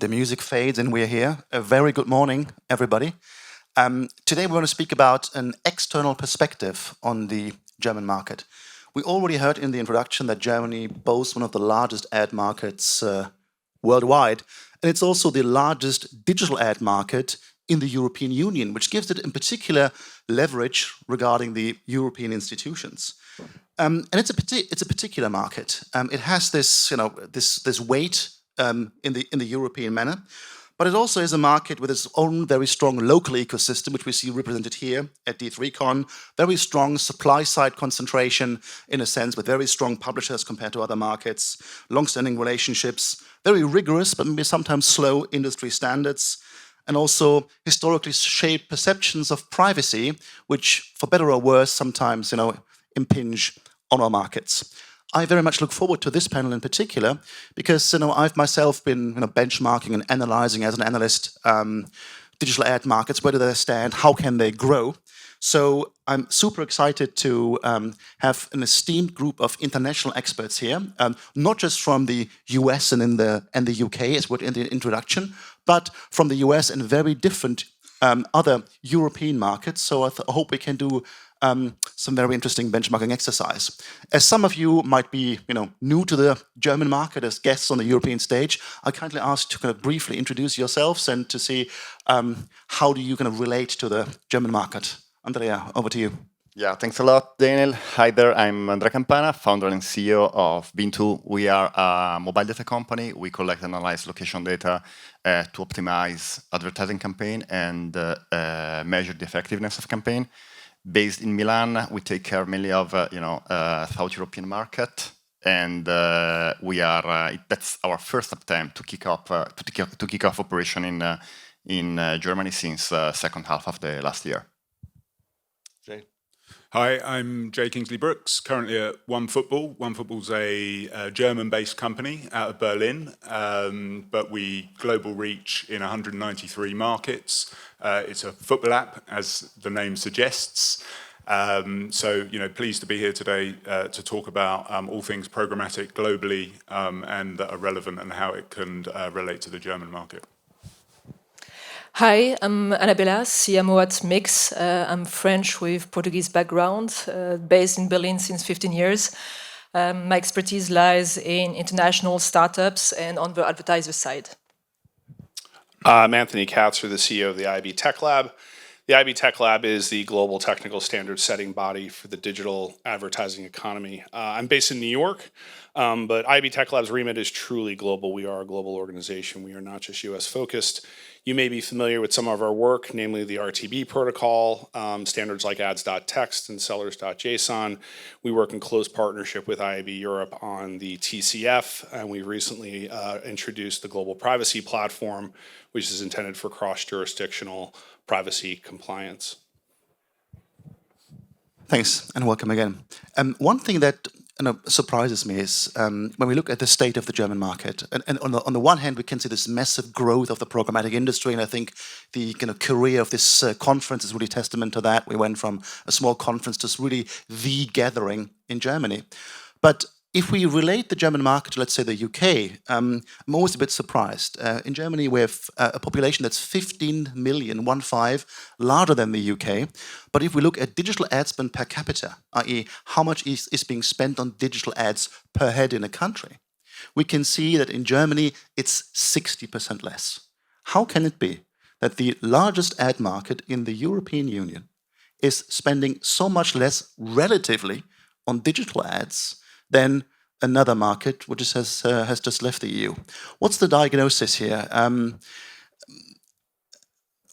The music fades and we're here. A very good morning, everybody. Today we're going to speak about an external perspective on the German market. We already heard in the introduction that Germany boasts one of the largest ad markets worldwide, and it's also the largest digital ad market in the European Union, which gives it in particular leverage regarding the European institutions. And it's a particular market. It has this, this weight in the European manner, but it also is a market with its own very strong local ecosystem, which we see represented here at d3con. Very strong supply-side concentration, in a sense, with very strong publishers compared to other markets, long-standing relationships, very rigorous but maybe sometimes slow industry standards, and also historically shaped perceptions of privacy, which, for better or worse, sometimes impinge on our markets. I very much look forward to this panel in particular because I've myself been benchmarking and analyzing as an analyst digital ad markets. Where do they stand? How can they grow? So I'm super excited to have an esteemed group of international experts here, not just from the US and the UK, as we're in the introduction, but from the US and very different other European markets. So I hope we can do some very interesting benchmarking exercise. As some of you might be, new to the German market as guests on the European stage, I kindly ask to kind of briefly introduce yourselves and to see how do you kind of relate to the German market. Andrea, over to you. Yeah, thanks a lot, Daniel. Hi there, I'm Andrea Campana, founder and CEO of beintoo. We are a mobile data company. We collect and analyze location data to optimize advertising campaign and measure the effectiveness of campaign. Based in Milan, we take care mainly of South European market, and that's our first attempt to kick off operation in Germany since second half of the last year. Jay. Hi, I'm Jay Kingsley-Brooks, currently at OneFootball. OneFootball's a German-based company out of Berlin, but we global reach in 193 markets. It's a football app, as the name suggests. So, pleased to be here today to talk about all things programmatic globally and that are relevant and how it can relate to the German market. Hi, I'm Annabella, CMO at MYCS. I'm French with Portuguese background, based in Berlin since 15 years. My expertise lies in international startups and on the advertiser side. I'm Anthony Katsur, the CEO of the IB Tech Lab. The IB Tech Lab is the global technical standards setting body for the digital advertising economy. I'm based in New York, but IB Tech Lab's remit is truly global. We are a global organization. We are not just US focused. You may be familiar with some of our work, namely the RTB protocol, standards like ads.txt and sellers.json. We work in close partnership with IAB Europe on the TCF, and we recently introduced the Global Privacy Platform, which is intended for cross-jurisdictional privacy compliance. Thanks, and welcome again. One thing that surprises me is when we look at the state of the German market, and on the one hand, we can see this massive growth of the programmatic industry, and I think the career of this conference is really testament to that. We went from a small conference to really the gathering in Germany. But if we relate the German market to, let's say, the UK, I'm always a bit surprised. In Germany, we have a population that's 15 million, 1.5, larger than the UK. But if we look at digital ad spend per capita, i.e. how much is being spent on digital ads per head in a country, we can see that in Germany, it's 60% less. How can it be that the largest ad market in the European Union is spending so much less relatively on digital ads than another market which has just left the EU? What's the diagnosis here?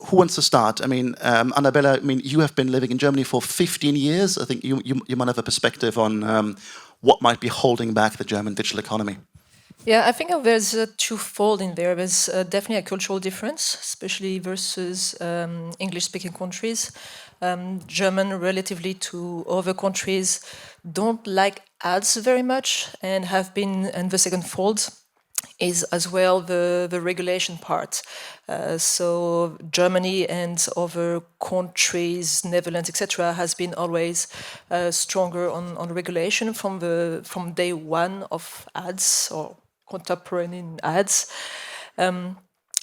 Who wants to start? I mean, Annabella, you have been living in Germany for 15 years. I think you might have a perspective on what might be holding back the German digital economy. Yeah, I think there's a twofold in there. There's definitely a cultural difference, especially versus English-speaking countries. German, relatively to other countries, don't like ads very much and have been, and the second fold is as well the regulation part. So Germany and other countries, Netherlands, etc., has been always stronger on regulation from day one of ads or contemporary ads.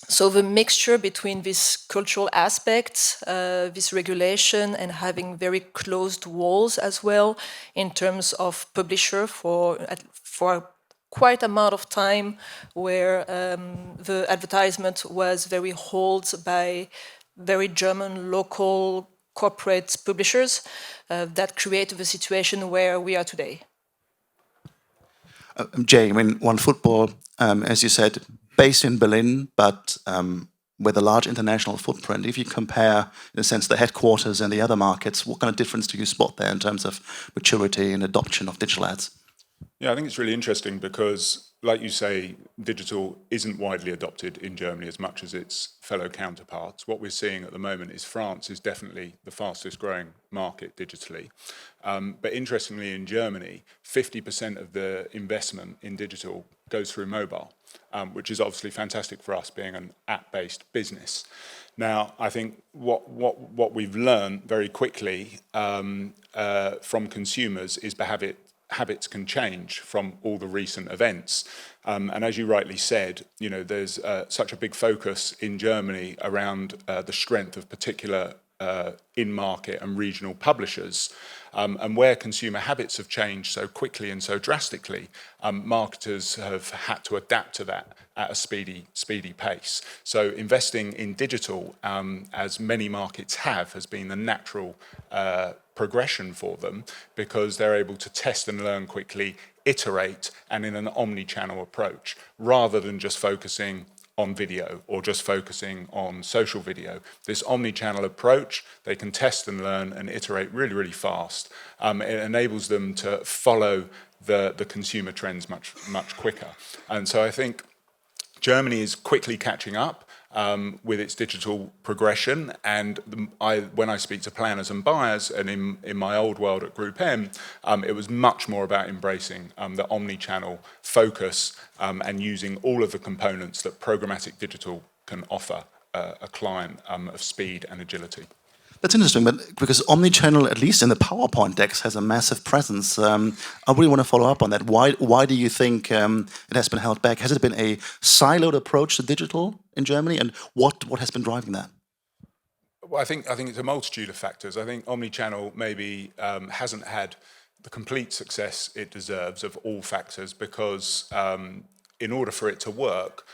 So the mixture between this cultural aspect, this regulation, and having very closed walls as well in terms of publisher for quite amount of time, where the advertisement was very held by very German local corporate publishers, that created the situation where we are today. Jay, I mean, OneFootball, as you said, based in Berlin, but with a large international footprint. If you compare, in a sense, the headquarters and the other markets, what kind of difference do you spot there in terms of maturity and adoption of digital ads? Yeah, I think it's really interesting because, like you say, digital isn't widely adopted in Germany as much as its fellow counterparts. What we're seeing at the moment is France is definitely the fastest growing market digitally. But interestingly, in Germany, 50% of the investment in digital goes through mobile, which is obviously fantastic for us being an app-based business. Now, I think what we've learned very quickly from consumers is habits can change from all the recent events. And as you rightly said, you know, there's such a big focus in Germany around the strength of particular in-market and regional publishers. And where consumer habits have changed so quickly and so drastically, marketers have had to adapt to that at a speedy pace. So investing in digital, as many markets have, has been the natural progression for them, because they're able to test and learn quickly, iterate, and in an omni-channel approach, rather than just focusing on video or just focusing on social video. This omni-channel approach, they can test and learn and iterate really, really fast. It enables them to follow the consumer trends much quicker. And so I think Germany is quickly catching up with its digital progression, and when I speak to planners and buyers, and in my old world at Group M, it was much more about embracing the omni-channel focus and using all of the components that programmatic digital can offer a client of speed and agility. That's interesting, but because omnichannel, at least in the PowerPoint decks, has a massive presence. I really want to follow up on that. Why do you think it has been held back? Has it been a siloed approach to digital in Germany, and what has been driving that? Well, I think it's a multitude of factors. I think omnichannel maybe hasn't had the complete success it deserves of all factors, because in order for it to work,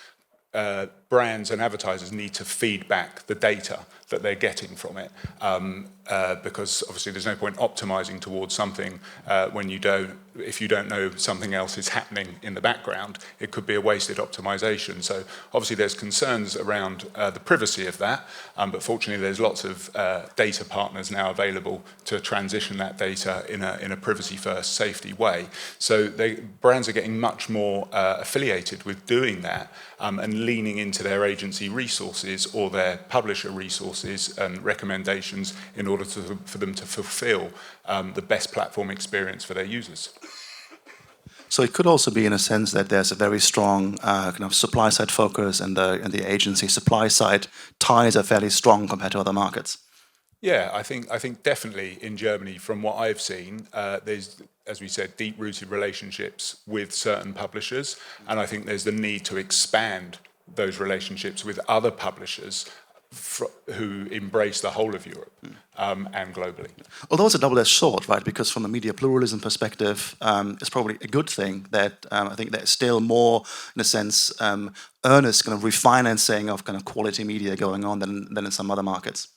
brands and advertisers need to feed back the data that they're getting from it, because obviously there's no point optimizing towards something if you don't know something else is happening in the background. It could be a wasted optimization. So obviously there's concerns around the privacy of that, but fortunately there's lots of data partners now available to transition that data in a privacy-first, safety way. So brands are getting much more affiliated with doing that and leaning into their agency resources or their publisher resources and recommendations in order for them to fulfill the best platform experience for their users. So it could also be, in a sense, that there's a very strong kind of supply-side focus, and the agency supply-side ties are fairly strong compared to other markets. Yeah, I think definitely in Germany, from what I've seen, there's, as we said, deep-rooted relationships with certain publishers, and I think there's the need to expand those relationships with other publishers who embrace the whole of Europe and globally. Although it's a double-edged sword, right? Because from the media pluralism perspective, it's probably a good thing that I think there's still more, in a sense, earnest kind of refinancing of kind of quality media going on than in some other markets.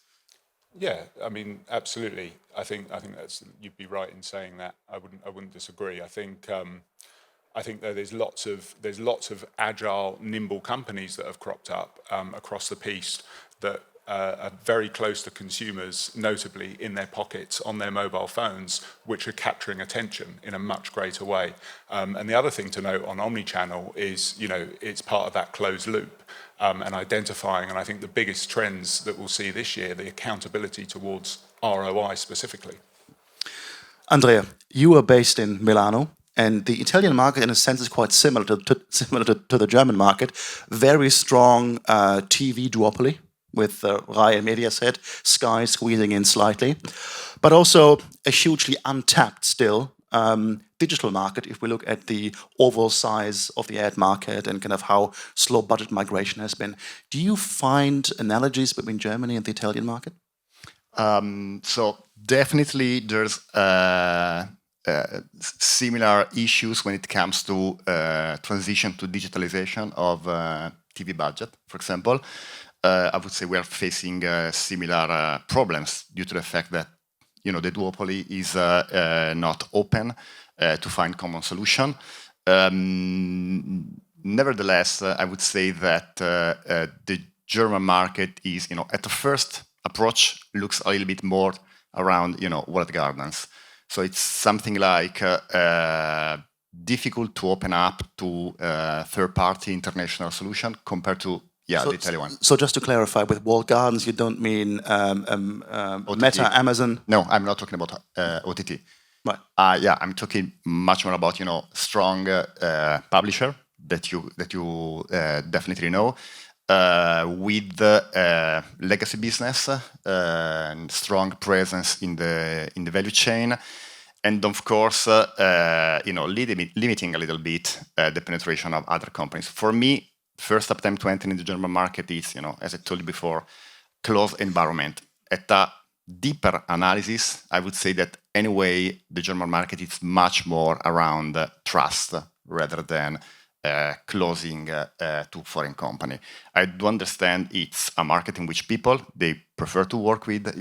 Yeah, I mean, absolutely. I think that's, you'd be right in saying that. I wouldn't disagree. I think that there's lots of agile, nimble companies that have cropped up across the piece that are very close to consumers, notably in their pockets, on their mobile phones, which are capturing attention in a much greater way. And the other thing to note on omnichannel is, you know, it's part of that closed loop and identifying, and I think the biggest trends that we'll see this year, the accountability towards ROI specifically. Andrea, you are based in Milano. And the Italian market, in a sense, is quite similar to the German market. Very strong TV duopoly with Rai and Mediaset, Sky squeezing in slightly, but also a hugely untapped still digital market, if we look at the overall size of the ad market and kind of how slow budget migration has been, do you find analogies between Germany and the Italian market? So definitely there's similar issues when it comes to transition to digitalization of TV budget, for example. I would say we are facing similar problems due to the fact that the duopoly is not open to find common solution. Nevertheless, I would say that the German market is, at the first approach, looks a little bit more around, walled gardens. So it's something like difficult to open up to third-party international solution compared to the Italian one. So just to clarify, with walled gardens, you don't mean Meta, Amazon? No, I'm not talking about OTT. Right. I'm talking much more about strong publisher that you definitely know, with legacy business and strong presence in the value chain, and of course limiting a little bit the penetration of other companies. For me, first attempt to enter in the German market is, as I told you before, closed environment. At a deeper analysis, I would say that anyway, the German market is much more around trust rather than closing to foreign company. I do understand it's a market in which people, they prefer to work with,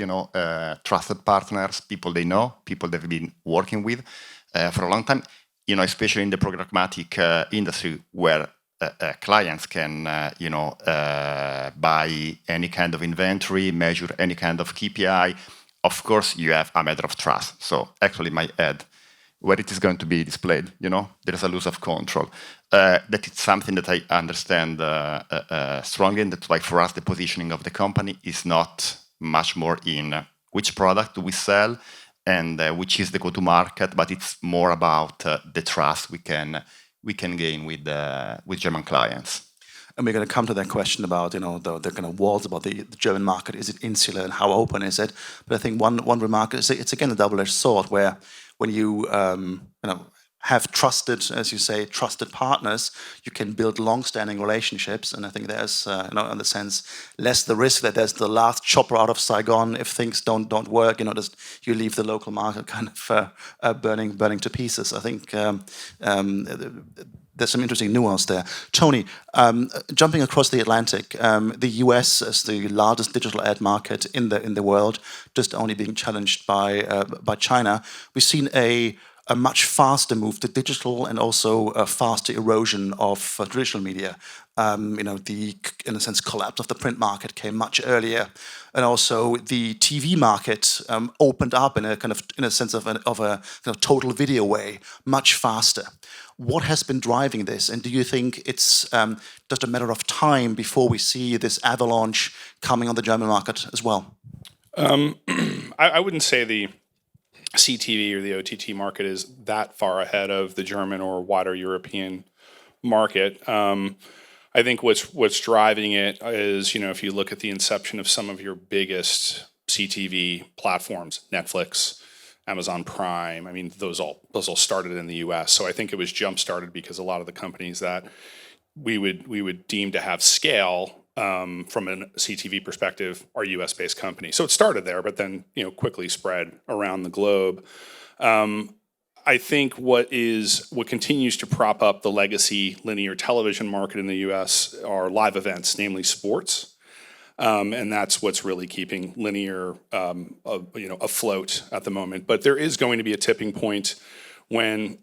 trusted partners, people they know, people they've been working with for a long time, especially in the programmatic industry where clients can, buy any kind of inventory, measure any kind of KPI. Of course, you have a matter of trust. So actually, my ad, where it is going to be displayed, there is a loss of control. That is something that I understand strongly, and that's why for us the positioning of the company is not much more in which product do we sell and which is the go-to-market, but it's more about the trust we can gain with German clients. And we're going to come to that question about the kind of walls about the German market. Is it insular and how open is it? But I think one remark is it's again a double-edged sword where when you have trusted, as you say, trusted partners, you can build long-standing relationships. And I think there's, in the sense, less the risk that there's the last chopper out of Saigon if things don't work. Just you leave the local market kind of burning to pieces. I think there's some interesting nuance there. Tony, jumping across the Atlantic, the US is the largest digital ad market in the world, just only being challenged by China. We've seen a much faster move to digital and also a faster erosion of traditional media. The, in a sense, collapse of the print market came much earlier, and also the TV market opened up in a sense of a kind of total video way much faster. What has been driving this, and do you think it's just a matter of time before we see this avalanche coming on the German market as well? I wouldn't say the CTV or the OTT market is that far ahead of the German or wider European market. I think what's driving it is, if you look at the inception of some of your biggest CTV platforms, Netflix, Amazon Prime, I mean, those all started in the US. So I think it was jump-started because a lot of the companies that we would deem to have scale from a CTV perspective are US-based companies. So it started there, but then quickly spread around the globe. I think what continues to prop up the legacy linear television market in the US are live events, namely sports. And that's what's really keeping linear afloat at the moment. But there is going to be a tipping point when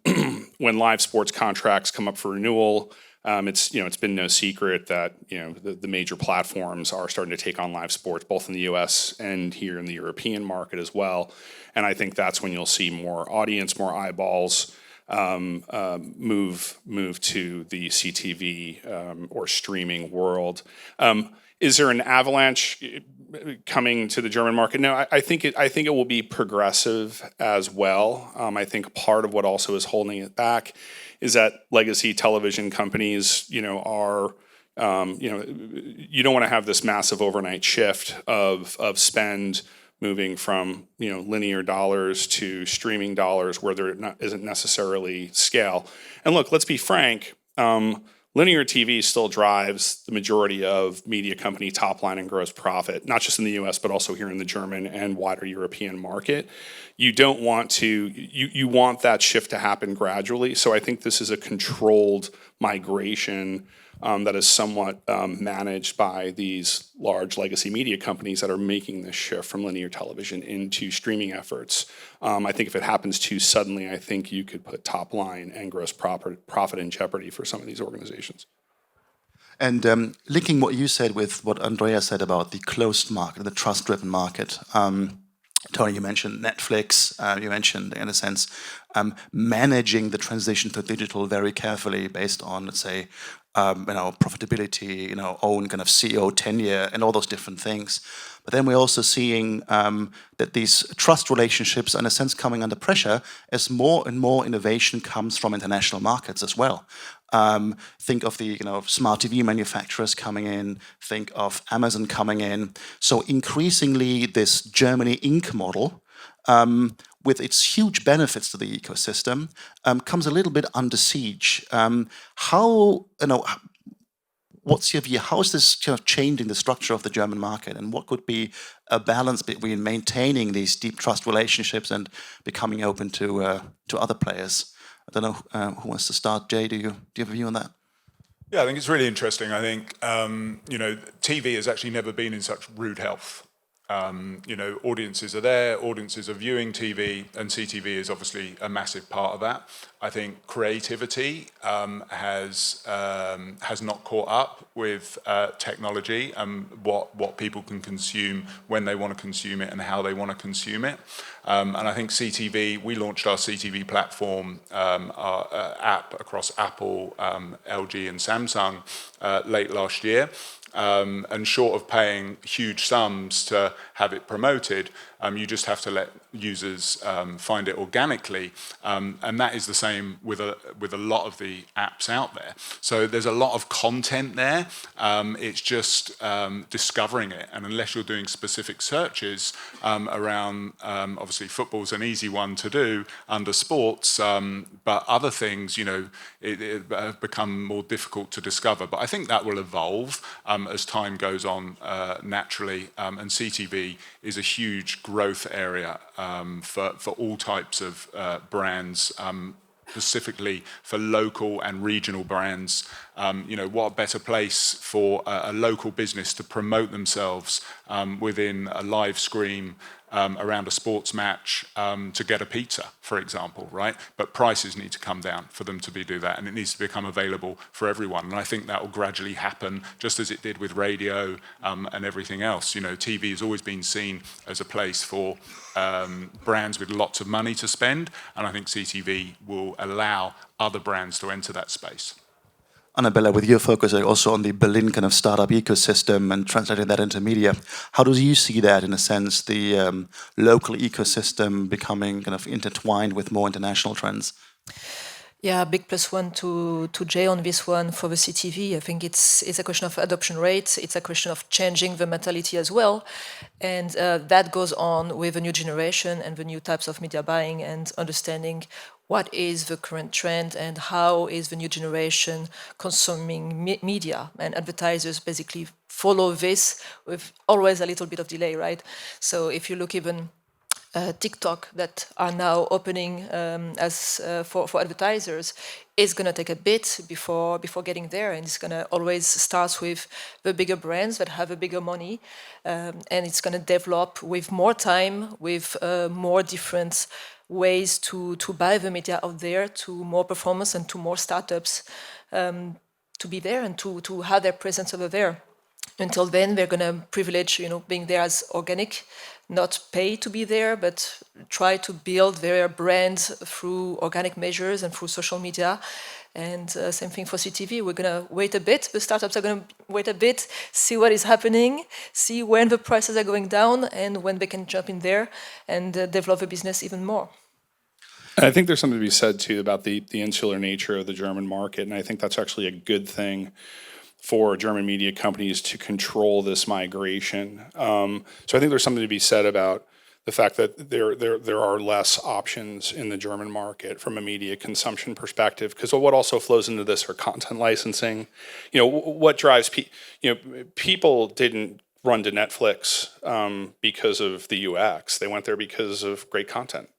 live sports contracts come up for renewal. It's been no secret that the major platforms are starting to take on live sports, both in the US and here in the European market as well. And I think that's when you'll see more audience, more eyeballs move to the CTV or streaming world. Is there an avalanche coming to the German market? No, I think it will be progressive as well. I think part of what also is holding it back is that legacy television companies, are you don't want to have this massive overnight shift of spend moving from linear dollars to streaming dollars where there isn't necessarily scale. And look, let's be frank, linear TV still drives the majority of media company top line and gross profit, not just in the US, but also here in the German and wider European market. You don't want to, you want that shift to happen gradually. So I think this is a controlled migration that is somewhat managed by these large legacy media companies that are making this shift from linear television into streaming efforts. I think if it happens too suddenly, I think you could put top line and gross profit in jeopardy for some of these organizations. And linking what you said with what Andrea said about the closed market, the trust-driven market, Tony, you mentioned Netflix, you mentioned, in a sense, managing the transition to digital very carefully based on, let's say, profitability, own kind of CEO tenure and all those different things. But then we're also seeing that these trust relationships are, in a sense, coming under pressure as more and more innovation comes from international markets as well. Think of the smart TV manufacturers coming in, think of Amazon coming in. So increasingly this Germany Inc. model, with its huge benefits to the ecosystem, comes a little bit under siege. What's your view? How is this kind of changing the structure of the German market, and what could be a balance between maintaining these deep trust relationships and becoming open to other players? I don't know who wants to start. Jay, do you have a view on that? Yeah, I think it's really interesting. I think TV has actually never been in such rude health. Audiences are there, audiences are viewing TV, and CTV is obviously a massive part of that. I think creativity has not caught up with technology and what people can consume when they want to consume it and how they want to consume it. And I think CTV, we launched our CTV platform, our app across Apple, LG and Samsung late last year. And short of paying huge sums to have it promoted, you just have to let users find it organically, and that is the same with a lot of the apps out there. So there's a lot of content there. It's just discovering it, and unless you're doing specific searches around, obviously football's an easy one to do under sports, but other things, it have become more difficult to discover. But I think that will evolve as time goes on naturally, and CTV is a huge growth area for all types of brands, specifically for local and regional brands. What a better place for a local business to promote themselves within a live stream around a sports match to get a pizza, for example, right? But prices need to come down for them to do that, and it needs to become available for everyone. And I think that will gradually happen, just as it did with radio and everything else. TV has always been seen as a place for brands with lots of money to spend, and I think CTV will allow other brands to enter that space. Annabella, with your focus also on the Berlin kind of startup ecosystem and translating that into media, how do you see that, in a sense, the local ecosystem becoming kind of intertwined with more international trends? Yeah, big +1 to Jay on this one for the CTV. I think it's a question of adoption rates. It's a question of changing the mentality as well. And that goes on with the new generation and the new types of media buying and understanding what is the current trend and how is the new generation consuming media. And advertisers basically follow this with always a little bit of delay, right? So if you look even TikTok that are now opening for advertisers, is going to take a bit before getting there, and it's going to always start with the bigger brands that have a bigger money, and it's going to develop with more time, with more different ways to buy the media out there, to more performance and to more startups to be there and to have their presence over there. Until then, they're going to privilege, being there as organic, not pay to be there, but try to build their brands through organic measures and through social media. And same thing for CTV. We're going to wait a bit. The startups are going to wait a bit, see what is happening, see when the prices are going down and when they can jump in there and develop the business even more. I think there's something to be said, too, about the insular nature of the German market, and I think that's actually a good thing for German media companies to control this migration. So I think there's something to be said about the fact that there are less options in the German market from a media consumption perspective. Because what also flows into this are content licensing. What drives people didn't run to Netflix because of the UX. They went there because of great content.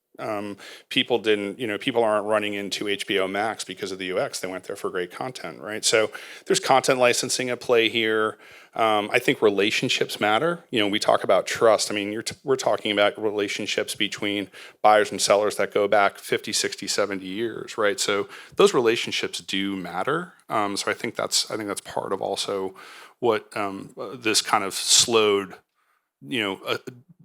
People aren't running into HBO Max because of the UX. They went there for great content, right? So there's content licensing at play here. I think relationships matter. We talk about trust. I mean, we're talking about relationships between buyers and sellers that go back 50, 60, 70 years, right? So those relationships do matter. So I think that's part of also what this kind of slowed,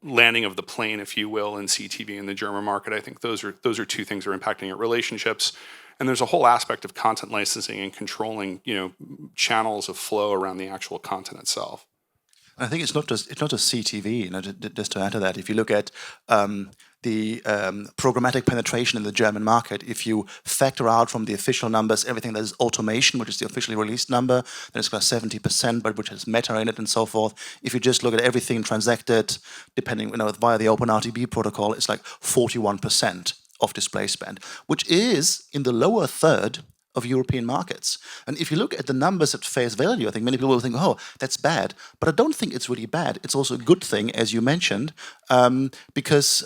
landing of the plane, if you will, in CTV in the German market. I think those are two things that are impacting it: relationships, and there's a whole aspect of content licensing and controlling, channels of flow around the actual content itself. I think it's not just CTV. Just to add to that, if you look at the programmatic penetration in the German market, if you factor out from the official numbers everything that is automation, which is the officially released number, then it's about 70%, but which has Meta in it and so forth. If you just look at everything transacted, depending via the OpenRTB protocol, it's like 41% of display spend, which is in the lower third of European markets. And if you look at the numbers at face value, I think many people will think, oh, that's bad. But I don't think it's really bad. It's also a good thing, as you mentioned, because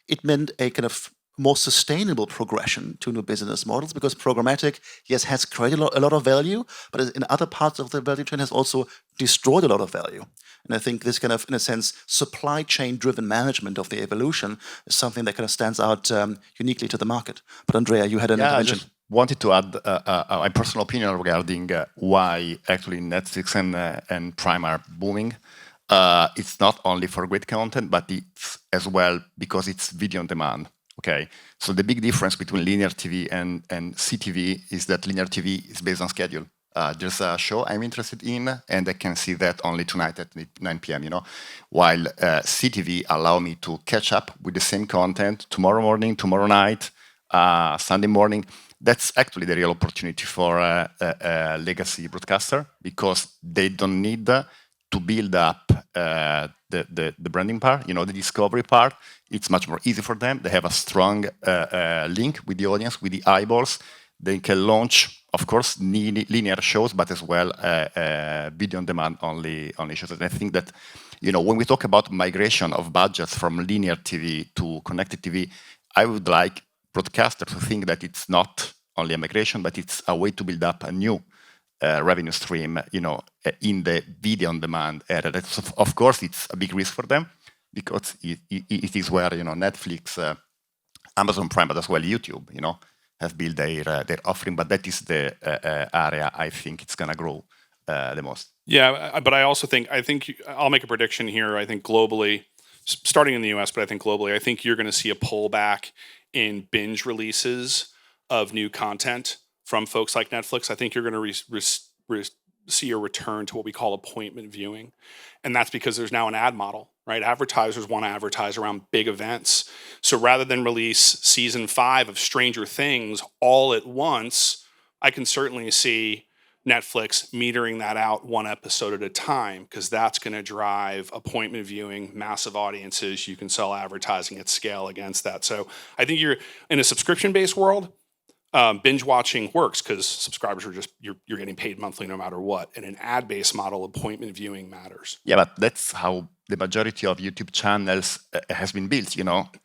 it meant a kind of more sustainable progression to new business models, because programmatic, yes, has created a lot of value, but in other parts of the value chain has also destroyed a lot of value. And I think this kind of, in a sense, supply chain-driven management of the evolution is something that kind of stands out uniquely to the market. But Andrea, you had an intervention. Wanted to add my personal opinion regarding why actually Netflix and Prime are booming. It's not only for great content, but it's as well because it's video on demand. Okay, so the big difference between linear TV and CTV is that linear TV is based on schedule. There's a show I'm interested in, and I can see that only tonight at 9 p.m. While CTV allow me to catch up with the same content tomorrow morning, tomorrow night, Sunday morning. That's actually the real opportunity for a legacy broadcaster, because they don't need to build up the branding part, the discovery part. It's much more easy for them. They have a strong link with the audience, with the eyeballs. They can launch, of course, linear shows, but as well video on demand only shows. And I think that when we talk about migration of budgets from linear TV to connected TV, I would like broadcasters to think that it's not only a migration, but it's a way to build up a new revenue stream, in the video on demand area. That's, of course, it's a big risk for them, because it is where Netflix, Amazon Prime, but as well YouTube, have built their offering. But that is the area I think it's gonna grow the most. Yeah, but I think I'll make a prediction here. I think globally, starting in the US, but I think globally, I think you're going to see a pullback in binge releases of new content from folks like Netflix. I think you're going to see a return to what we call appointment viewing. And that's because there's now an ad model, right? Advertisers want to advertise around big events. So rather than release season 5 of Stranger Things all at once, I can certainly see Netflix metering that out one episode at a time, because that's going to drive appointment viewing, massive audiences. You can sell advertising at scale against that. So I think you're in a subscription-based world. Binge watching works because subscribers are just you're getting paid monthly no matter what. In an ad-based model, appointment viewing matters. Yeah, but that's how the majority of YouTube channels has been built.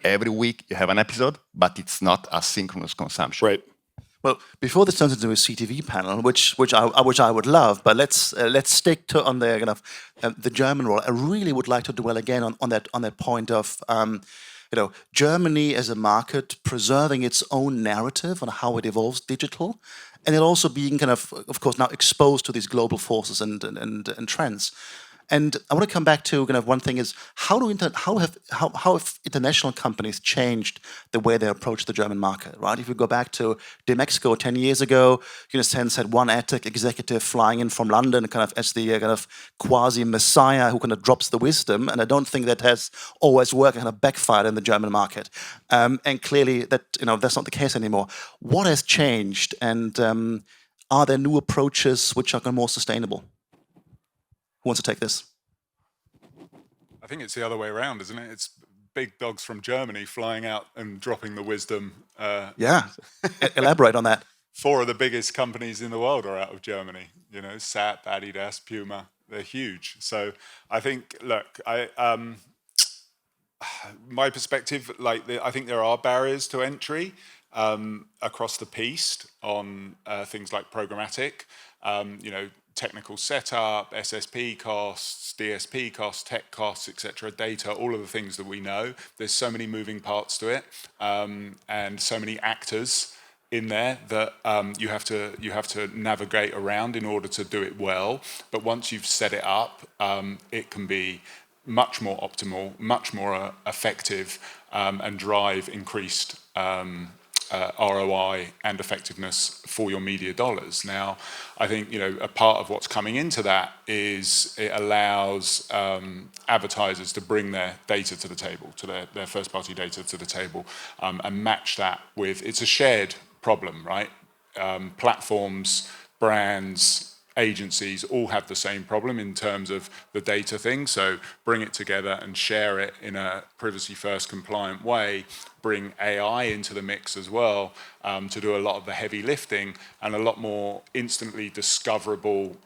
Every week you have an episode, but it's not asynchronous consumption. Right. Well, before this turns into a CTV panel, which I would love, but let's stick to on the kind of the German role. I really would like to dwell again on that point of Germany as a market preserving its own narrative on how it evolves digital, and it also being kind of course, now exposed to these global forces and trends. And I want to come back to kind of one thing is how have international companies changed the way they approach the German market, right? If you go back to Mexico 10 years ago, you in a sense had one ad tech executive flying in from London kind of as the kind of quasi messiah who kind of drops the wisdom, and I don't think that has always worked, kind of backfired in the German market. And clearly that that's not the case anymore. What has changed, and are there new approaches which are more sustainable? Who wants to take this? I think it's the other way around, isn't it? It's big dogs from Germany flying out and dropping the wisdom. Yeah, elaborate on that. 4 of the biggest companies in the world are out of Germany. SAP, Adidas, Puma. They're huge. So I think, look, my perspective, I think there are barriers to entry across the piece on things like programmatic, technical setup, SSP costs, DSP costs, tech costs, etc., data, all of the things that we know. There's so many moving parts to it, and so many actors in there that you have to navigate around in order to do it well. But once you've set it up, it can be much more optimal, much more effective, and drive increased ROI and effectiveness for your media dollars. Now, I think a part of what's coming into that is it allows advertisers to bring their data to the table, to their first-party data to the table, and match that with, it's a shared problem, right? Platforms, brands, agencies all have the same problem in terms of the data thing. So bring it together and share it in a privacy-first compliant way. Bring AI into the mix as well to do a lot of the heavy lifting, and a lot more instantly discoverable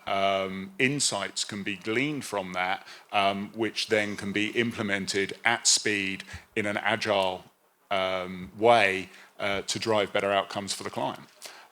insights can be gleaned from that, which then can be implemented at speed in an agile way to drive better outcomes for the client.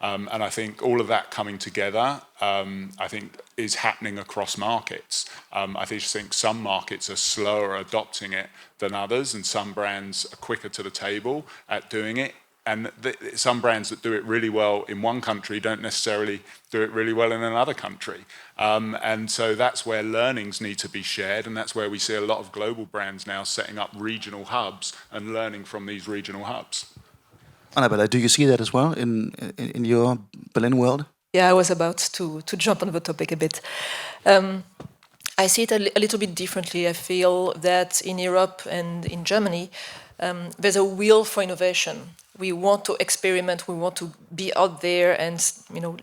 And I think all of that coming together, I think, is happening across markets. I just think some markets are slower adopting it than others, and some brands are quicker to the table at doing it. And some brands that do it really well in one country don't necessarily do it really well in another country. And so that's where learnings need to be shared, and that's where we see a lot of global brands now setting up regional hubs and learning from these regional hubs. Annabella, do you see that as well in your Berlin world? Yeah, I was about to jump on the topic a bit. I see it a little bit differently. I feel that in Europe and in Germany, there's a will for innovation. We want to experiment. We want to be out there and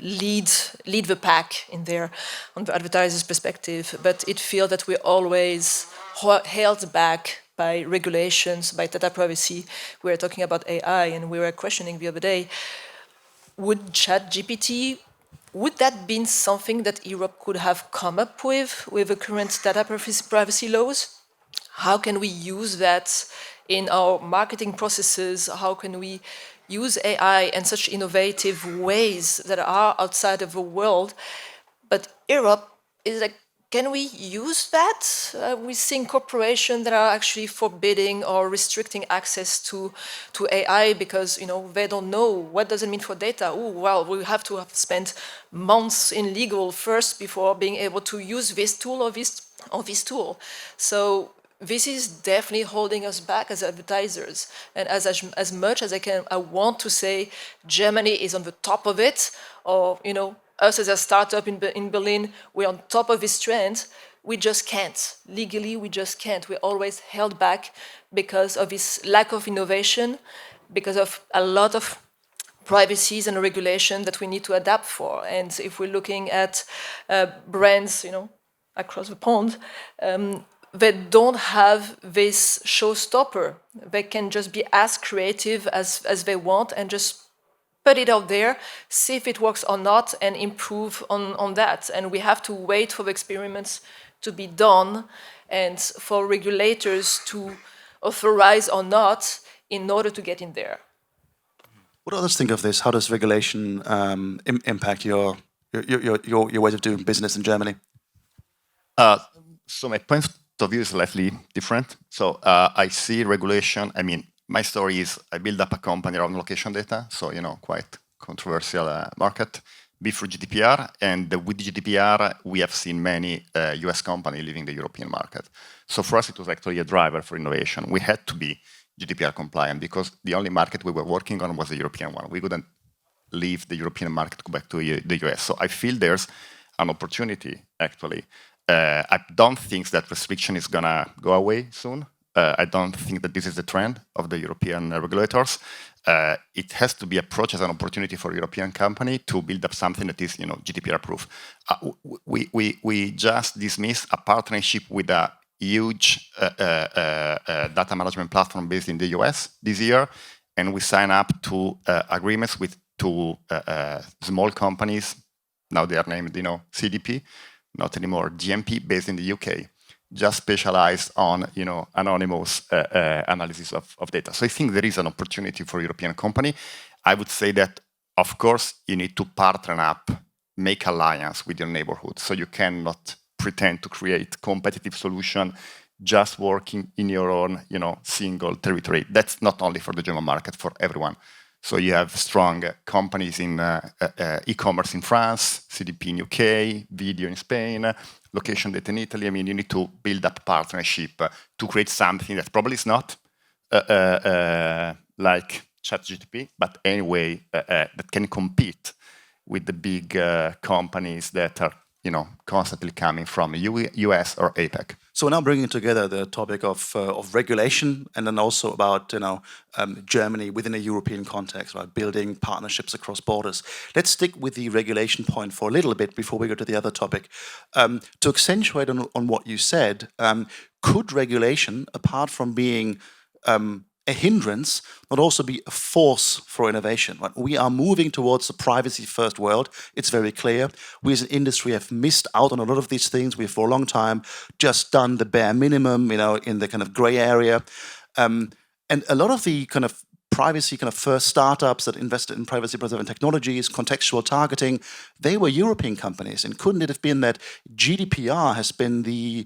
lead the pack in there on the advertiser's perspective. But it feels that we're always held back by regulations, by data privacy. We were talking about AI, and we were questioning the other day, would ChatGPT, would that be something that Europe could have come up with the current data privacy laws? How can we use that in our marketing processes? How can we use AI in such innovative ways that are outside of the world? But Europe is like, can we use that? We're seeing corporations that are actually forbidding or restricting access to AI because they don't know what does it mean for data. Oh, well, we have to have spent months in legal first before being able to use this tool or this tool. So this is definitely holding us back as advertisers. And as much as I want to say Germany is on the top of it, or us as a startup in Berlin, we're on top of this trend. We just can't. Legally, we just can't. We're always held back because of this lack of innovation, because of a lot of privacies and regulation that we need to adapt for. And if we're looking at brands, across the pond, they don't have this showstopper. They can just be as creative as they want and just put it out there, see if it works or not, and improve on that. And we have to wait for the experiments to be done and for regulators to authorize or not in order to get in there. What do others think of this? How does regulation impact your ways of doing business in Germany? So my point of view is slightly different. So I see regulation. I mean, my story is I built up a company around location data, so quite controversial market before GDPR, and with GDPR we have seen many US companies leaving the European market. So for us it was actually a driver for innovation. We had to be GDPR compliant because the only market we were working on was the European one. We couldn't leave the European market, go back to the US. So I feel there's an opportunity actually. I don't think that restriction is gonna go away soon. I don't think that this is the trend of the European regulators. It has to be approached as an opportunity for a European company to build up something that is, GDPR proof. We just dismissed a partnership with a huge data management platform based in the US this year, and we sign up to agreements with two small companies. Now they are named, CDP, not anymore GMP, based in the UK, just specialized on, anonymous analysis of data. So I think there is an opportunity for European company. I would say that, of course, you need to partner up, make alliance with your neighborhood. So you cannot pretend to create competitive solution just working in your own, single territory. That's not only for the German market, for everyone. So you have strong companies in e-commerce in France, CDP in UK, video in Spain, location data in Italy. I mean, you need to build up partnership to create something that probably is not like ChatGPT, but anyway, that can compete with the big companies that are, constantly coming from US or APAC. So we're now bringing together the topic of regulation, and then also about Germany within a European context, right? Building partnerships across borders. Let's stick with the regulation point for a little bit before we go to the other topic. To accentuate on what you said, could regulation, apart from being a hindrance, not also be a force for innovation? Right? We are moving towards a privacy-first world. It's very clear. We as an industry have missed out on a lot of these things. We've for a long time just done the bare minimum, in the kind of gray area. And a lot of the kind of privacy kind of first startups that invested in privacy-preserving technologies, contextual targeting, they were European companies. And couldn't it have been that GDPR has been the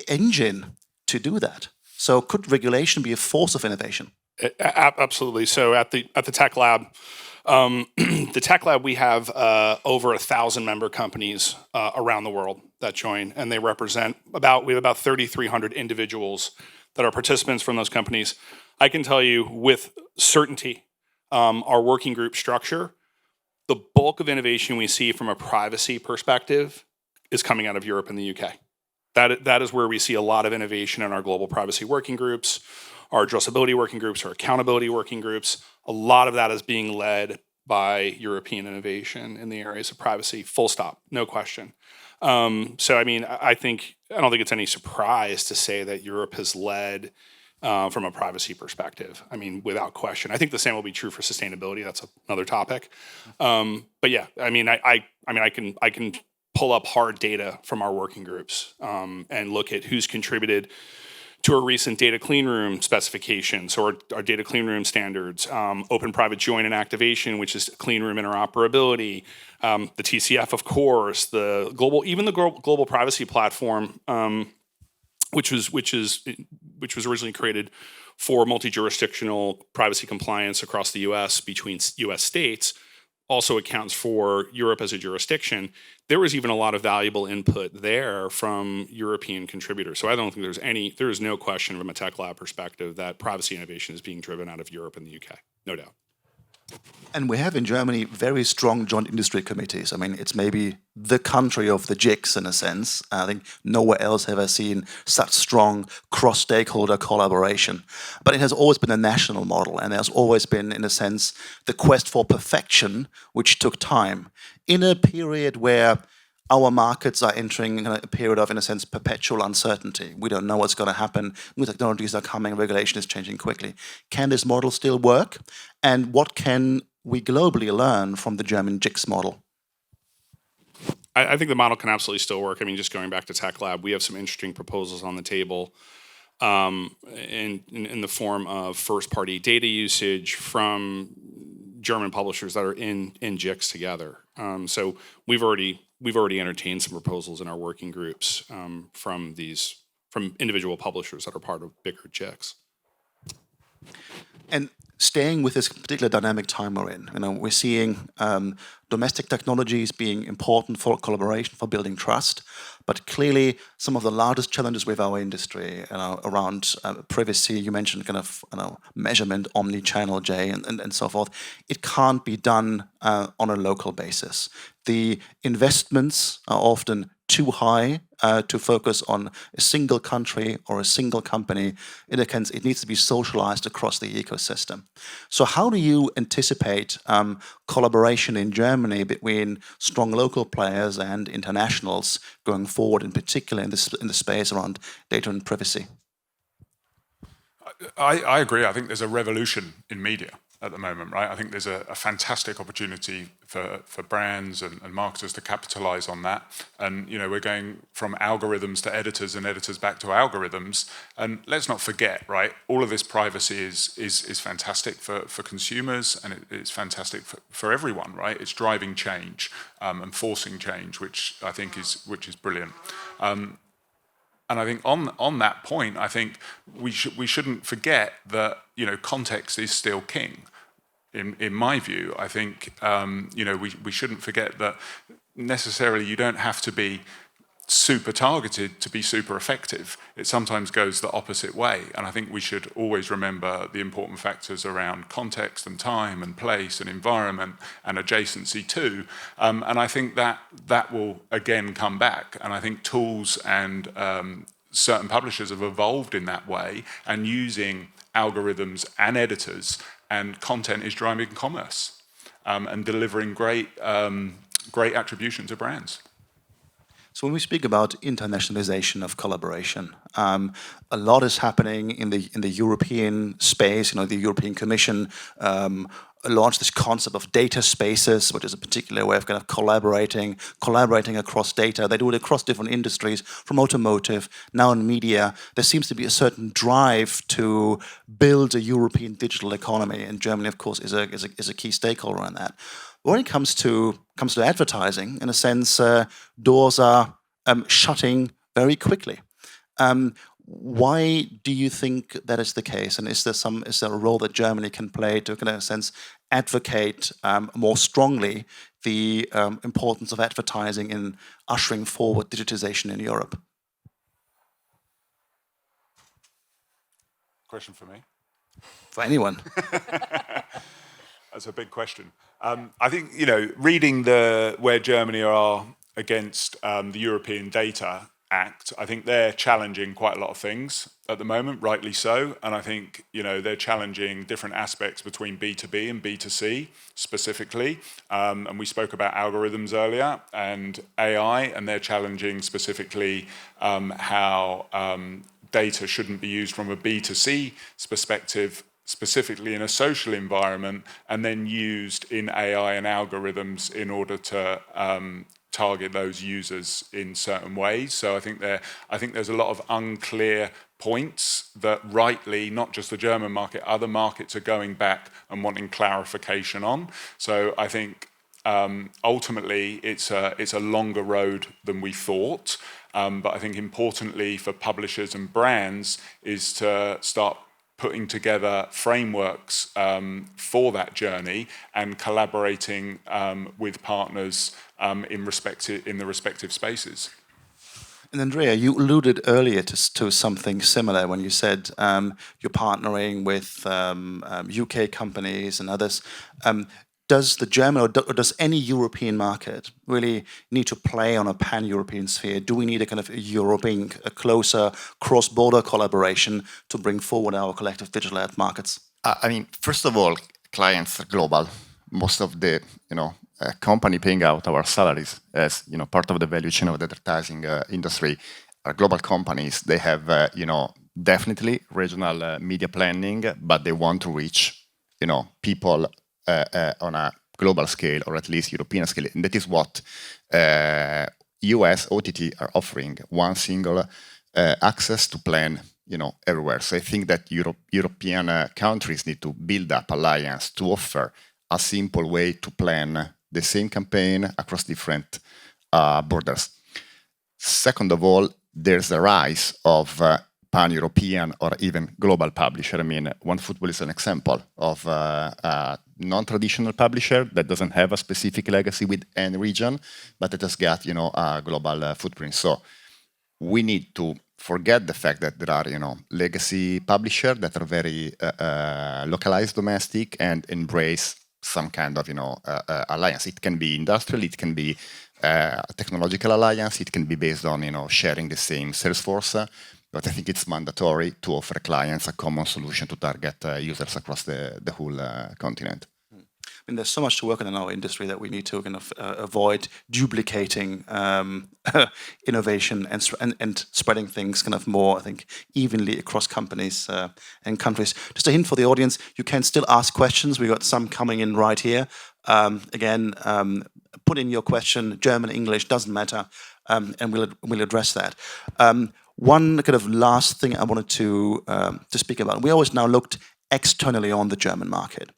engine to do that? So could regulation be a force of innovation? Absolutely. So at the Tech Lab, the Tech Lab, we have over 1,000 member companies around the world that join, and they represent we have about 3,300 individuals that are participants from those companies. I can tell you with certainty, our working group structure, the bulk of innovation we see from a privacy perspective is coming out of Europe and the UK. That is where we see a lot of innovation in our global privacy working groups, our addressability working groups, our accountability working groups. A lot of that is being led by European innovation in the areas of privacy, full stop, no question. So, I mean, I don't think it's any surprise to say that Europe has led from a privacy perspective. I mean, without question. I think the same will be true for sustainability. That's another topic. But yeah, I mean, I can pull up hard data from our working groups and look at who's contributed to our recent data clean room specifications or our data clean room standards, open private join and activation, which is clean room interoperability, the TCF, of course, the global privacy platform, which was originally created for multi-jurisdictional privacy compliance across the U.S. between U.S. states, also accounts for Europe as a jurisdiction. There was even a lot of valuable input there from European contributors. So I don't think there is no question from a Tech Lab perspective that privacy innovation is being driven out of Europe and the UK, no doubt. And we have in Germany very strong joint industry committees. I mean, it's maybe the country of the JICs in a sense. I think nowhere else have I seen such strong cross-stakeholder collaboration. But it has always been a national model, and there's always been, in a sense, the quest for perfection, which took time. In a period where our markets are entering a period of, in a sense, perpetual uncertainty. We don't know what's going to happen. New technologies are coming, regulation is changing quickly. Can this model still work? And what can we globally learn from the German JICS model? I think the model can absolutely still work. I mean, just going back to Tech Lab, we have some interesting proposals on the table in the form of first-party data usage from German publishers that are in JICS together. So we've already entertained some proposals in our working groups from individual publishers that are part of bigger JICS. And staying with this particular dynamic time we're in, we're seeing domestic technologies being important for collaboration, for building trust, but clearly some of the largest challenges with our industry around privacy, you mentioned kind of measurement, omni-channel, Jay, and so forth, it can't be done on a local basis. The investments are often too high to focus on a single country or a single company. It needs to be socialized across the ecosystem. So how do you anticipate collaboration in Germany between strong local players and internationals going forward, in particular in the space around data and privacy? I agree. I think there's a revolution in media at the moment, right? I think there's a fantastic opportunity for brands and marketers to capitalize on that. And, we're going from algorithms to editors and editors back to algorithms. And let's not forget, right, all of this privacy is fantastic for consumers, and it's fantastic for everyone, right? It's driving change and forcing change, which I think is brilliant. And I think on that point, I think we shouldn't forget that context is still king. In my view, I think we shouldn't forget that necessarily you don't have to be super targeted to be super effective. It sometimes goes the opposite way, and I think we should always remember the important factors around context and time and place and environment and adjacency too. And I think that will again come back, and I think tools and certain publishers have evolved in that way, and using algorithms and editors and content is driving commerce and delivering great attribution to brands. So when we speak about internationalization of collaboration, a lot is happening in the European space. The European Commission launched this concept of data spaces, which is a particular way of kind of collaborating across data. They do it across different industries, from automotive, now in media. There seems to be a certain drive to build a European digital economy, and Germany, of course, is a key stakeholder in that. When it comes to advertising, in a sense, doors are shutting very quickly. Why do you think that is the case? And is there a role that Germany can play to, in a sense, advocate more strongly the importance of advertising in ushering forward digitization in Europe? Question for me? For anyone. That's a big question. I think, reading where Germany are against the European Data Act, I think they're challenging quite a lot of things at the moment, rightly so. And I think, they're challenging different aspects between B2B and B2C specifically. And we spoke about algorithms earlier and AI, and they're challenging specifically how data shouldn't be used from a B2C perspective, specifically in a social environment, and then used in AI and algorithms in order to target those users in certain ways. So I think there's a lot of unclear points that rightly, not just the German market, other markets are going back and wanting clarification on. So I think ultimately it's a longer road than we thought. But I think importantly for publishers and brands is to start putting together frameworks for that journey and collaborating with partners in the respective spaces. And Andrea, you alluded earlier to something similar when you said you're partnering with UK companies and others. Does the German or does any European market really need to play on a pan-European sphere? Do we need a kind of a closer cross-border collaboration to bring forward our collective digital ad markets? First of all, clients are global. Most of the company paying out our salaries as part of the value chain of the advertising industry are global companies. They have definitely regional media planning, but they want to reach people on a global scale, or at least European scale. And that is what US OTT are offering, one single access to plan everywhere. So I think that European countries need to build up alliance to offer a simple way to plan the same campaign across different borders. Second of all, there's a rise of pan-European or even global publisher. OneFootball is an example of a non-traditional publisher that doesn't have a specific legacy with any region, but it has got a global footprint. So we need to forget the fact that there are legacy publishers that are very localized, domestic, and embrace some kind of alliance. It can be industrial, it can be a technological alliance. It can be based on sharing the same sales force, but I think it's mandatory to offer clients a common solution to target users across the whole continent. I mean, there's so much to work on in our industry that we need to kind of avoid duplicating innovation and spreading things kind of more, I think, evenly across companies and countries. Just a hint for the audience, you can still ask questions. We got some coming in right here. Again, put in your question, German, English, doesn't matter, and we'll address that. One kind of last thing I wanted to speak about. We always now looked externally on the German market.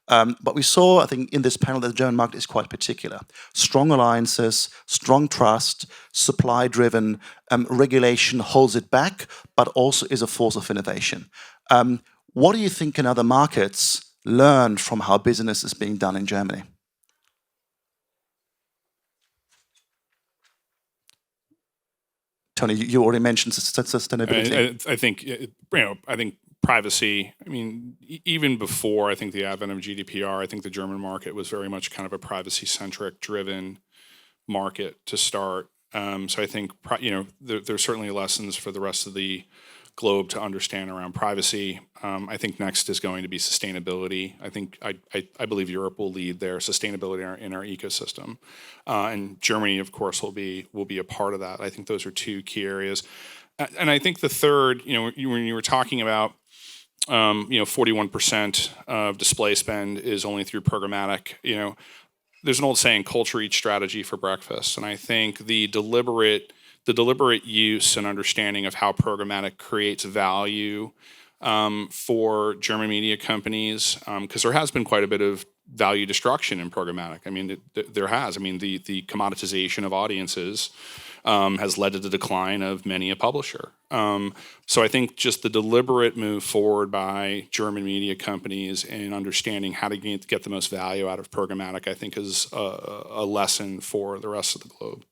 But we saw, I think, in this panel that the German market is quite particular. Strong alliances, strong trust, supply-driven, regulation holds it back, but also is a force of innovation. What do you think in other markets learn from how business is being done in Germany? Tony, you already mentioned sustainability. I think privacy. I mean, even before I think the advent of GDPR, I think the German market was very much kind of a privacy-centric, driven market to start. So I think there's certainly lessons for the rest of the globe to understand around privacy. I think next is going to be sustainability. I believe Europe will lead their sustainability in our ecosystem, and Germany, of course, will be a part of that. I think those are two key areas, and I think the third, when you were talking about 41% of display spend is only through programmatic. There's an old saying, "Culture eats strategy for breakfast," and I think the deliberate use and understanding of how programmatic creates value for German media companies, because there has been quite a bit of value destruction in programmatic. I mean, there has. I mean, the commoditization of audiences has led to the decline of many a publisher. So I think just the deliberate move forward by German media companies in understanding how to get the most value out of programmatic, I think, is a lesson for the rest of the globe.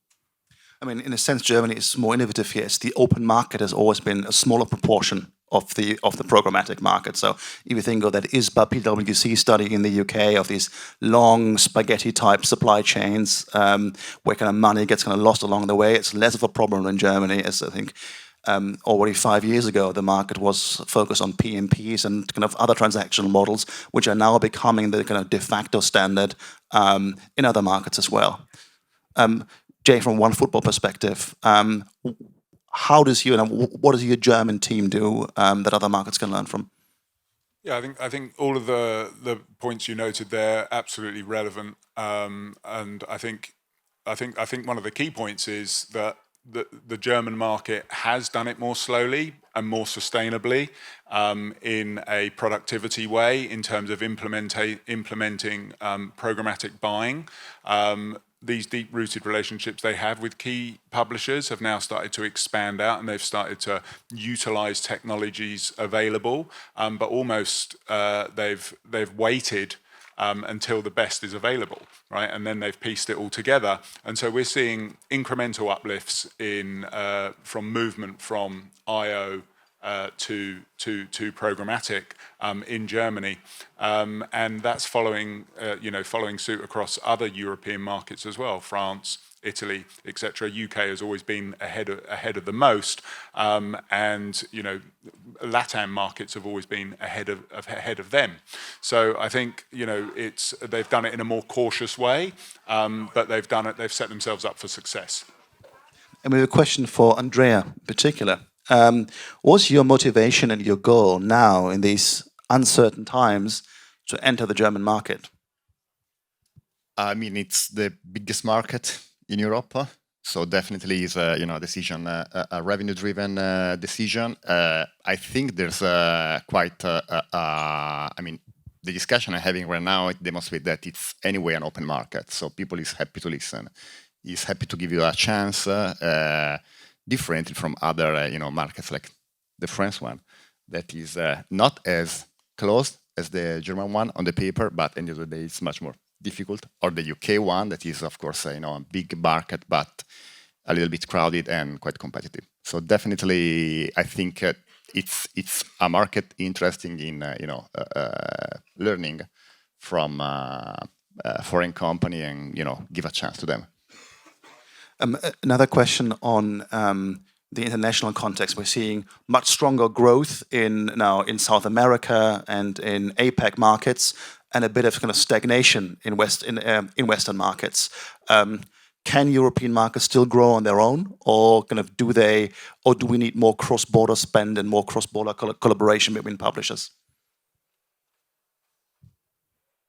I mean, in a sense, Germany is more innovative here. The open market has always been a smaller proportion of the programmatic market. So if you think of that ISBA PwC study in the UK of these long spaghetti-type supply chains where kind of money gets kind of lost along the way, it's less of a problem in Germany, as I think already 5 years ago the market was focused on PMPs and kind of other transactional models, which are now becoming the kind of de facto standard in other markets as well. Jay, from OneFootball perspective, what does your German team do that other markets can learn from? Yeah, I think all of the points you noted there absolutely relevant, and I think one of the key points is that the German market has done it more slowly and more sustainably in a productivity way in terms of implementing programmatic buying. These deep-rooted relationships they have with key publishers have now started to expand out, and they've started to utilize technologies available, but almost they've waited until the best is available, right? And then they've pieced it all together. And so we're seeing incremental uplifts from movement from IO to programmatic in Germany, and that's following suit across other European markets as well, France, Italy, etc. UK has always been ahead of the most, and LATAM markets have always been ahead of them. So I think they've done it in a more cautious way, but they've set themselves up for success. And we have a question for Andrea in particular. What's your motivation and your goal now in these uncertain times to enter the German market? I mean, it's the biggest market in Europe, so definitely is a decision, a revenue-driven decision. I think there's quite. I mean, the discussion I'm having right now it demonstrates that it's anyway an open market, so people is happy to listen, is happy to give you a chance. Differently from other markets like the French one, that is not as closed as the German one on the paper, but at the end of the day it's much more difficult. Or the UK one, that is of course a big market, but a little bit crowded and quite competitive. So definitely, I think it's a market interesting in learning from a foreign company and give a chance to them. Another question on the international context. We're seeing much stronger growth now in South America and in APAC markets, and a bit of kind of stagnation in Western markets. Can European markets still grow on their own, or do we need more cross-border spend and more cross-border collaboration between publishers?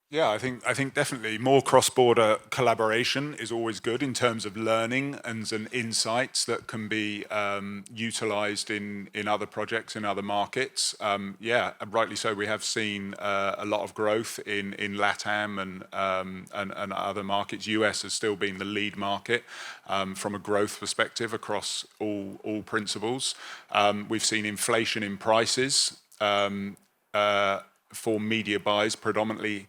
Yeah, I think definitely more cross-border collaboration is always good in terms of learning and insights that can be utilized in other projects in other markets. Yeah, rightly so. We have seen a lot of growth in LATAM and other markets. US has still been the lead market from a growth perspective across all principles. We've seen inflation in prices for media buys predominantly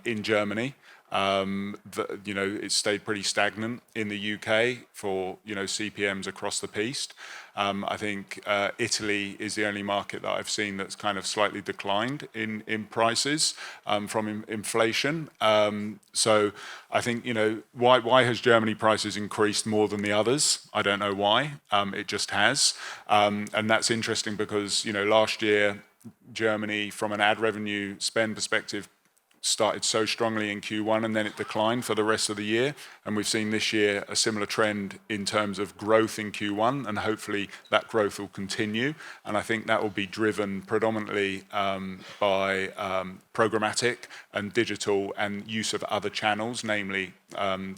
in Germany. It stayed pretty stagnant in the UK for CPMs across the piece. I think Italy is the only market that I've seen that's kind of slightly declined in prices from inflation. So I think why has Germany prices increased more than the others? I don't know why. It just has, and that's interesting because last year Germany, from an ad revenue spend perspective, started so strongly in Q1 and then it declined for the rest of the year. And we've seen this year a similar trend in terms of growth in Q1, and hopefully that growth will continue. And I think that will be driven predominantly by programmatic and digital and use of other channels, namely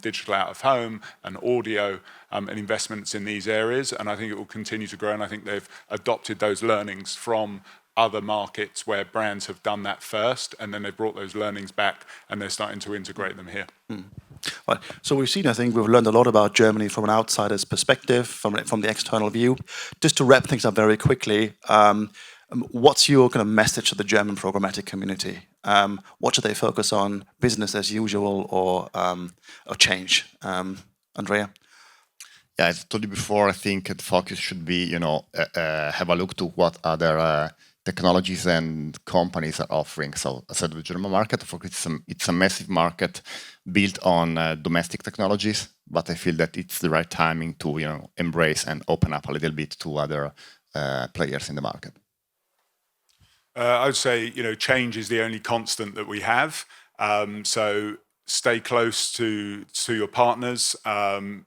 digital out of home and audio and investments in these areas. And I think it will continue to grow. And I think they've adopted those learnings from other markets where brands have done that first, and then they brought those learnings back and they're starting to integrate them here. Well, so I think we've learned a lot about Germany from an outsider's perspective, from the external view. Just to wrap things up very quickly, what's your kind of message to the German programmatic community? What should they focus on, business as usual or change? Andrea? Yeah, as I told you before, I think the focus should be, have a look to what other technologies and companies are offering. So I said the German market, of course, it's a massive market built on domestic technologies, but I feel that it's the right timing to embrace and open up a little bit to other players in the market. I would say change is the only constant that we have. So stay close to your partners,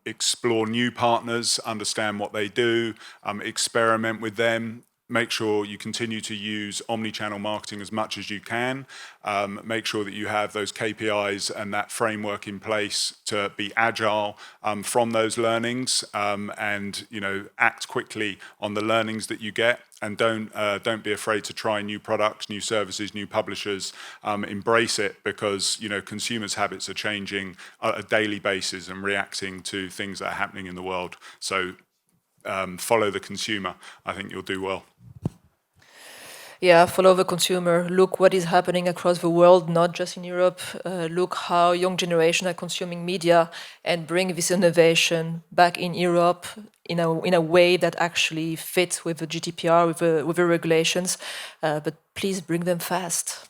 explore new partners, understand what they do, experiment with them. Make sure you continue to use omni-channel marketing as much as you can. Make sure that you have those KPIs and that framework in place to be agile from those learnings, and act quickly on the learnings that you get. And don't be afraid to try new products, new services, new publishers. Embrace it, because consumers' habits are changing on a daily basis and reacting to things that are happening in the world. So follow the consumer. I think you'll do well. Yeah, follow the consumer. Look what is happening across the world, not just in Europe. Look how young generation are consuming media, and bring this innovation back in Europe in a way that actually fits with the GDPR, with the regulations. But please bring them fast.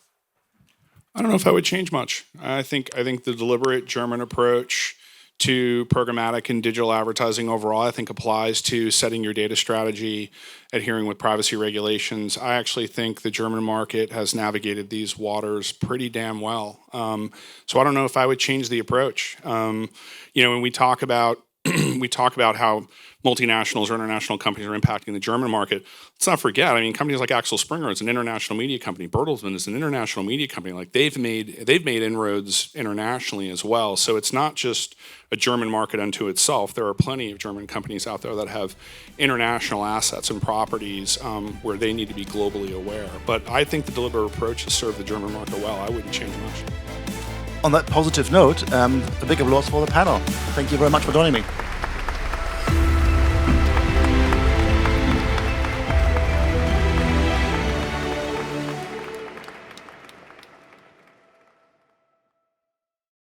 I don't know if I would change much. I think the deliberate German approach to programmatic and digital advertising overall, I think applies to setting your data strategy, adhering with privacy regulations. I actually think the German market has navigated these waters pretty damn well. So I don't know if I would change the approach. When we talk about how multinationals or international companies are impacting the German market, let's not forget, companies like Axel Springer is an international media company. Bertelsmann is an international media company. Like they've made inroads internationally as well. So it's not just a German market unto itself. There are plenty of German companies out there that have international assets and properties where they need to be globally aware. But I think the deliberate approach has served the German market well. I wouldn't change much. On that positive note, a big applause for the panel. Thank you very much for joining me.